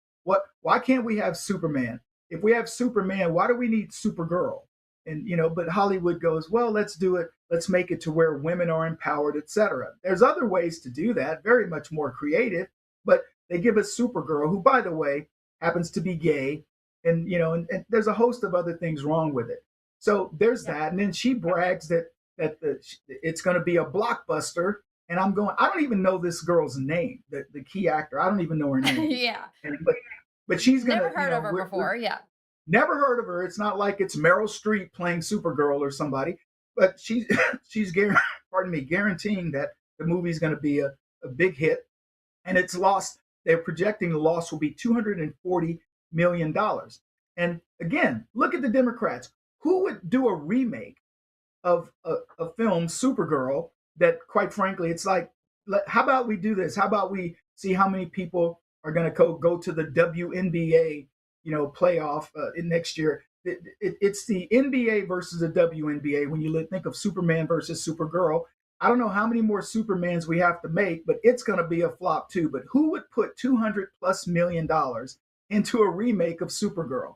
Why can't we have Superman? If we have Superman, why do we need Supergirl? And, but Hollywood goes, well, let's do it. Let's make it to where women are empowered, etc. There's other ways to do that, very much more creative, but they give us Supergirl, who, by the way, happens to be gay. And, and there's a host of other things wrong with it. So there's that. And then she brags that it's going to be a blockbuster. And I'm going, I don't even know this girl's name, the key actor. I don't even know her name. Yeah. But she's going to. Never heard of her before. Yeah. Never heard of her. It's not like it's Meryl Streep playing Supergirl or somebody, but she's guaranteeing that the movie's going to be a big hit, and it's lost. They're projecting the loss will be $240 million. And again, look at the Democrats. Who would do a remake of a film, Supergirl, that, quite frankly, it's like, how about we do this? How about we see how many people are going to go to the WNBA, playoff in next year. It's the NBA versus the WNBA. When you think of Superman versus Supergirl, I don't know how many more Supermans we have to make, but it's going to be a flop too. But who would put $200+ million into a remake of Supergirl?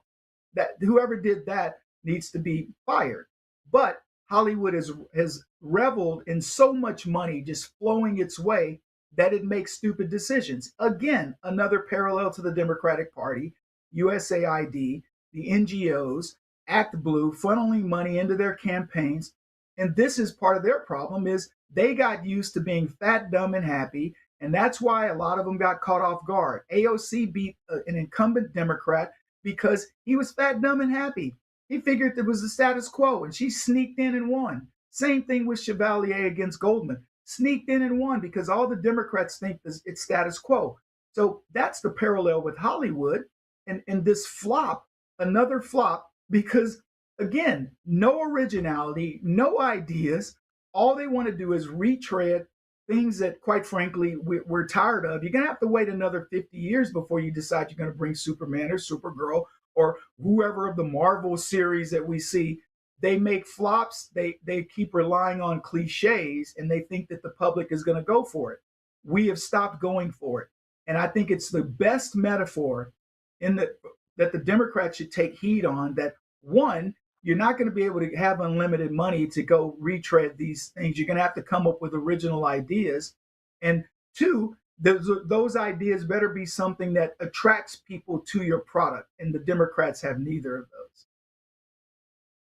That whoever did that needs to be fired. But Hollywood has reveled in so much money just flowing its way that it makes stupid decisions. Again, another parallel to the Democratic Party, USAID, the NGOs, Act Blue, funneling money into their campaigns. And this is part of their problem is they got used to being fat, dumb, and happy. And that's why a lot of them got caught off guard. AOC beat an incumbent Democrat because he was fat, dumb, and happy. He figured it was the status quo, and she sneaked in and won. Same thing with Chevalier against Goldman. Sneaked in and won because all the Democrats think it's status quo. So that's the parallel with Hollywood and this flop, another flop, because again, no originality, no ideas. All they want to do is retread things that, quite frankly, we're tired of. You're going to have to wait another 50 years before you decide you're going to bring Superman or Supergirl or whoever of the Marvel series that we see. They make flops. They keep relying on cliches, and they think that the public is going to go for it. We have stopped going for it, and I think it's the best metaphor that the Democrats should take heed on. That one, you're not going to be able to have unlimited money to go retread these things. You're going to have to come up with original ideas, and two, those ideas better be something that attracts people to your product. And the Democrats have neither of those.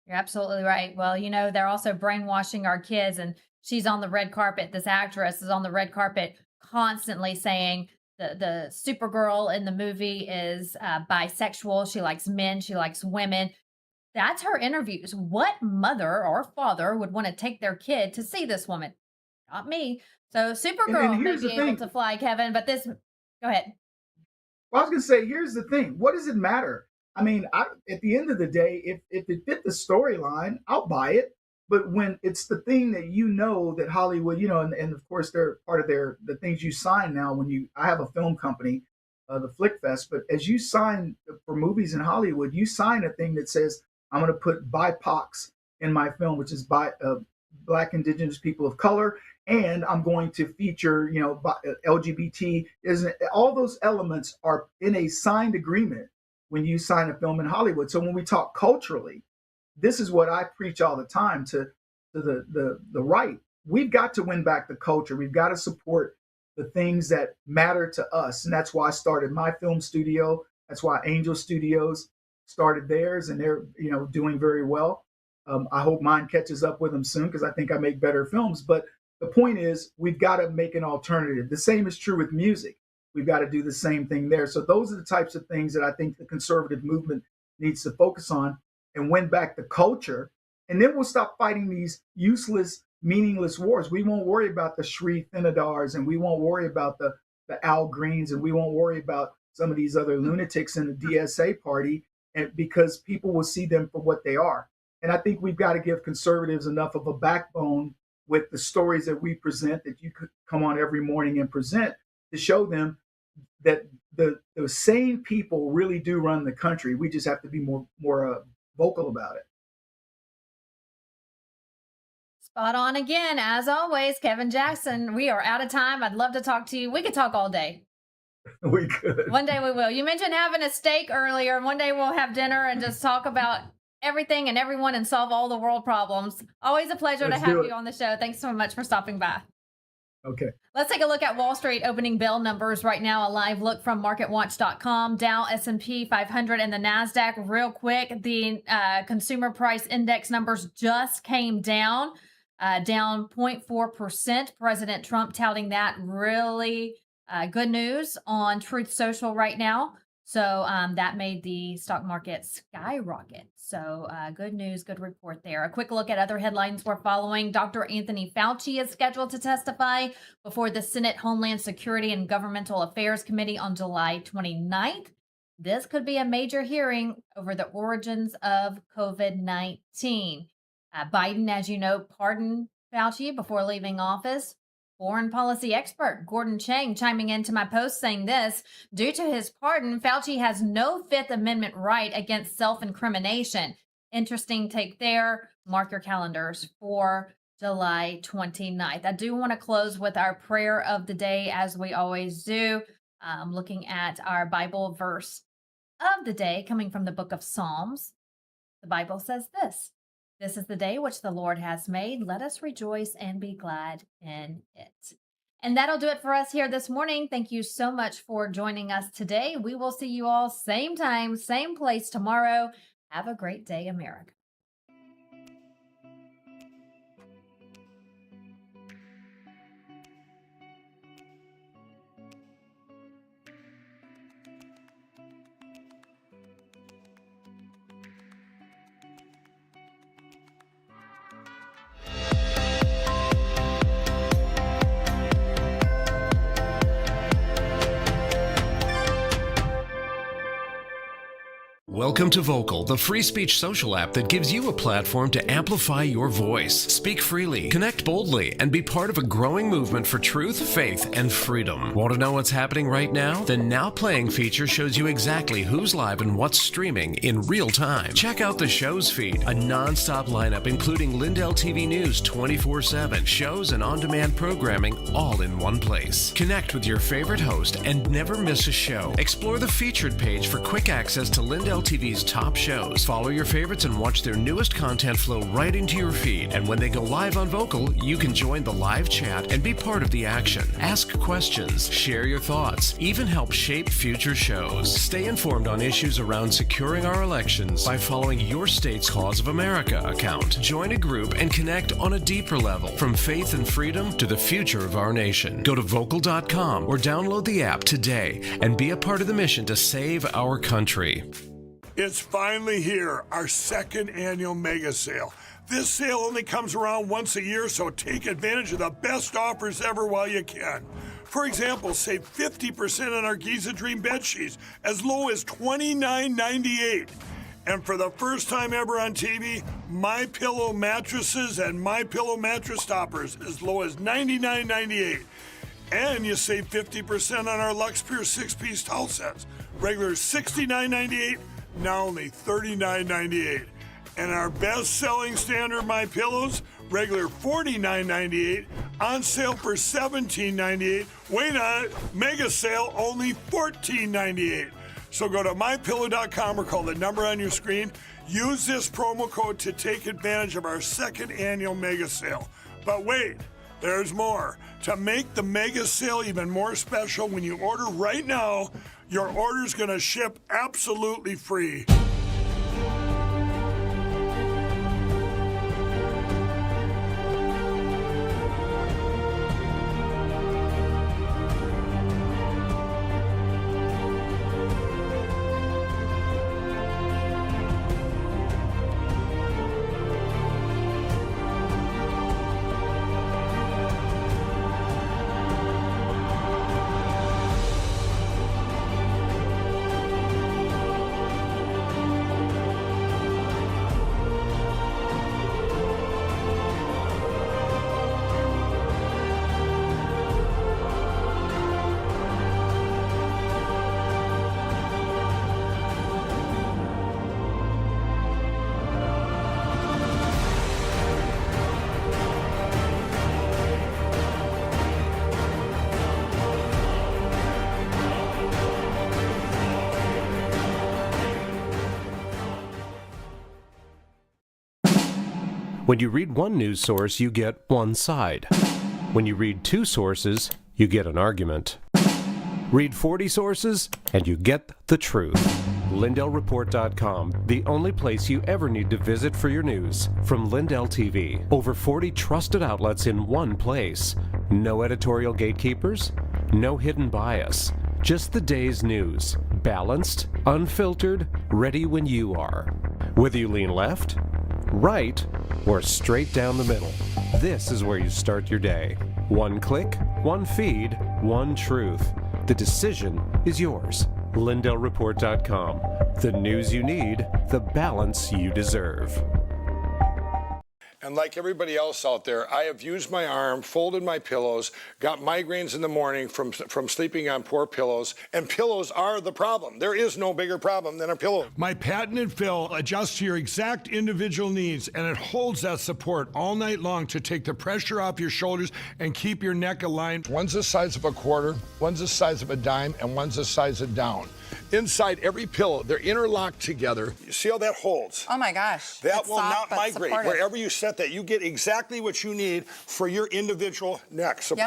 You're absolutely right. Well, they're also brainwashing our kids, and she's on the red carpet. This actress is on the red carpet constantly saying the Supergirl in the movie is bisexual. She likes men. She likes women. That's her interviews. What mother or father would want to take their kid to see this woman? Not me. So Supergirl may Here's be the able thing. to fly, Kevin, but this, go ahead. Well, I was going to say, here's the thing. What does it matter? I mean, at the end of the day, if it fit the storyline, I'll buy it. But when it's the thing that that Hollywood, and of course they're part of the things you sign now. I have a film company, the Flick Fest, but as you sign for movies in Hollywood, you sign a thing that says I'm going to put BIPOCs in my film, which is by Black, Indigenous people of color, and I'm going to feature, LGBT. All those elements are in a signed agreement when you sign a film in Hollywood. So when we talk culturally, this is what I preach all the time to the right. We've got to win back the culture. We've got to support the things that matter to us, and that's why I started my film studio. That's why Angel Studios started theirs, and they're doing very well. I hope mine catches up with them soon because I think I make better films. But the point is, we've got to make an alternative. The same is true with music. We've got to do the same thing there. So those are the types of things that I think the conservative movement needs to focus on and win back the culture. And then we'll stop fighting these useless, meaningless wars. We won't worry about the Sri Thinadars, and we won't worry about the Al Greens, and we won't worry about some of these other lunatics in the DSA party, and because people will see them for what they are. And I think we've got to give conservatives enough of a backbone with the stories that we present, that you could come on every morning and present, to show them that the sane people really do run the country. We just have to be more vocal about it. Spot on again, as always, Kevin Jackson. We are out of time. I'd love to talk to you. We could talk all day. We could. One day we will. You mentioned having a steak earlier. One day we'll have dinner and just talk about everything and everyone and solve all the world problems. Always a pleasure to have you on the show. Thanks so much for stopping by. Okay. Let's take a look at Wall Street opening bell numbers right now. A live look from MarketWatch.com. Dow, S&P 500, and the NASDAQ. Real quick, the consumer price index numbers just came down, down 0.4%. President Trump touting that really good news on Truth Social right now. So that made the stock market skyrocket. So good news, good report there. A quick look at other headlines we're following. Dr. Anthony Fauci is scheduled to testify before the Senate Homeland Security and Governmental Affairs Committee on July 29th. This could be a major hearing over the origins of COVID-19. Biden, as you know, pardoned Fauci before leaving office. Foreign policy expert Gordon Chang chiming into my post saying this: due to his pardon, Fauci has no Fifth Amendment right against self-incrimination. Interesting take there. Mark your calendars for July 29th. I do want to close with our prayer of the day, as we always do. Looking at our Bible verse of the day coming from the book of Psalms. The Bible says this: this is the day which the Lord has made. Let us rejoice and be glad in it. And that'll do it for us here this morning. Thank you so much for joining us today. We will see you all same time, same place tomorrow. Have a great day, America. Welcome to Vocal, the free speech social app that gives you a platform to amplify your voice, speak freely, connect boldly, and be part of a growing movement for truth, faith, and freedom. Want to know what's happening right now? The Now Playing feature shows you exactly who's live and what's streaming in real time. Check out the show's feed, a non-stop lineup including LINDELLTV News 24/7, shows and on-demand programming all in one place. Connect with your favorite host and never miss a show. Explore the featured page for quick access to LINDELLTV's top shows. Follow your favorites and watch their newest content flow right into your feed. And when they go live on Vocal, you can join the live chat and be part of the action. Ask questions, share your thoughts, even help shape future shows. Stay informed on issues around securing our elections by following your state's Cause of America account. Join a group and connect on a deeper level, from faith and freedom to the future of our nation. Go to vocal.com or download the app today and be a part of the mission to save our country. It's finally here, our second annual mega sale. This sale only comes around once a year, so take advantage of the best offers ever while you can. For example, save 50% on our Giza Dream bed sheets, as low as $29.98. And for the first time ever on TV, My Pillow mattresses and My Pillow mattress toppers, as low as $99.98. And you save 50% on our Lux Pure 6-piece towel sets, regular $69.98. Now only $39.98. And our best-selling standard My Pillows, regular $49.98, on sale for $17.98. Wait on it, mega sale, only $14.98. So go to mypillow.com or call the number on your screen. Use this promo code to take advantage of our second annual mega sale. But wait, there's more. To make the mega sale even more special, when you order right now, your order's going to ship absolutely free. When you read one news source, you get one side. When you read two sources, you get an argument. Read 40 sources, and you get the truth. LindellReport.com, the only place you ever need to visit for your news. From LindellTV, over 40 trusted outlets in one place. No editorial gatekeepers, no hidden bias. Just the day's news. Balanced, unfiltered, ready when you are. Whether you lean left, right, or straight down the middle, this is where you start your day. One click, one feed, one truth. The decision is yours. LindellReport.com. The news you need, the balance you deserve. And like everybody else out there, I have used my arm, folded my pillows, got migraines in the morning from sleeping on poor pillows, and pillows are the problem. There is no bigger problem than a pillow. My patented fill adjusts to your exact individual needs, and it holds that support all night long to take the pressure off your shoulders and keep your neck aligned. One's the size of a quarter, one's the size of a dime, and one's the size of down. Inside every pillow, they're interlocked together. You see how that holds? Oh my gosh. That It's will soft, not but migrate. supportive. Wherever you set that, you get exactly what you need for your individual neck support.